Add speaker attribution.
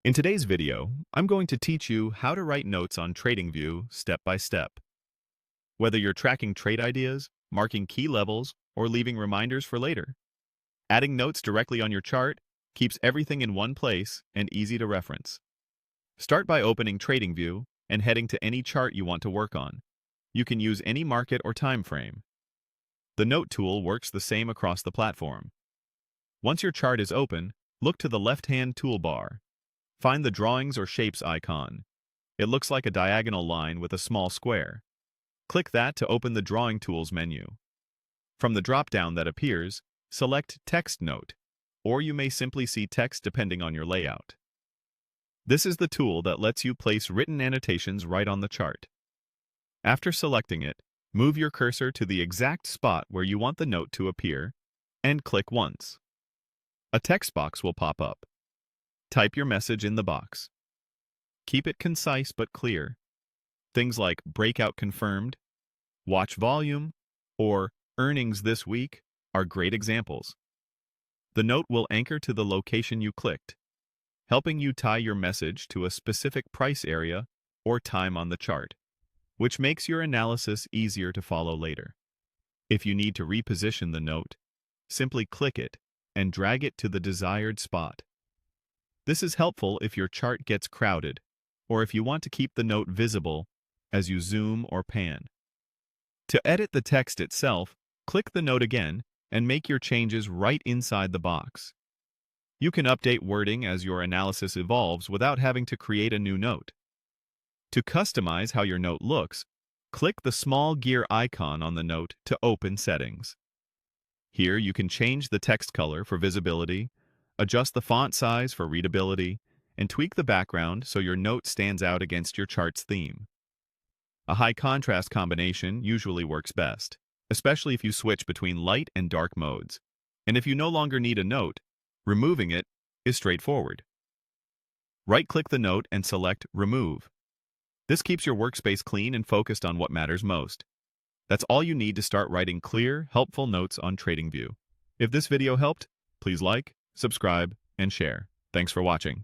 Speaker 1: In today's video, I'm going to teach you how to write notes on TradingView step by step. Whether you're tracking trade ideas, marking key levels, or leaving reminders for later, adding notes directly on your chart keeps everything in one place and easy to reference. Start by opening TradingView and heading to any chart you want to work on. You can use any market or time frame. The Note tool works the same across the platform. Once your chart is open, look to the left-hand toolbar. Find the Drawings or Shapes icon. It looks like a diagonal line with a small square. Click that to open the Drawing Tools menu. From the drop-down that appears, select Text Note, or you may simply see text depending on your layout. This is the tool that lets you place written annotations right on the chart. After selecting it, move your cursor to the exact spot where you want the note to appear, and click once. A text box will pop up. Type your message in the box. Keep it concise but clear. Things like breakout confirmed, watch volume, or earnings this week are great examples. The note will anchor to the location you clicked, helping you tie your message to a specific price area or time on the chart, which makes your analysis easier to follow later. If you need to reposition the note, simply click it and drag it to the desired spot. This is helpful if your chart gets crowded, or if you want to keep the note visible as you zoom or pan. To edit the text itself, click the note again and make your changes right inside the box. You can update wording as your analysis evolves without having to create a new note. To customize how your note looks, click the small gear icon on the note to open settings. Here you can change the text color for visibility, adjust the font size for readability, and tweak the background so your note stands out against your chart's theme. A high contrast combination usually works best, especially if you switch between light and dark modes. And if you no longer need a note, removing it is straightforward. Right-click the note and select Remove. This keeps your workspace clean and focused on what matters most. That's all you need to start writing clear, helpful notes on TradingView. If this video helped, please like, subscribe, and share. Thanks for watching.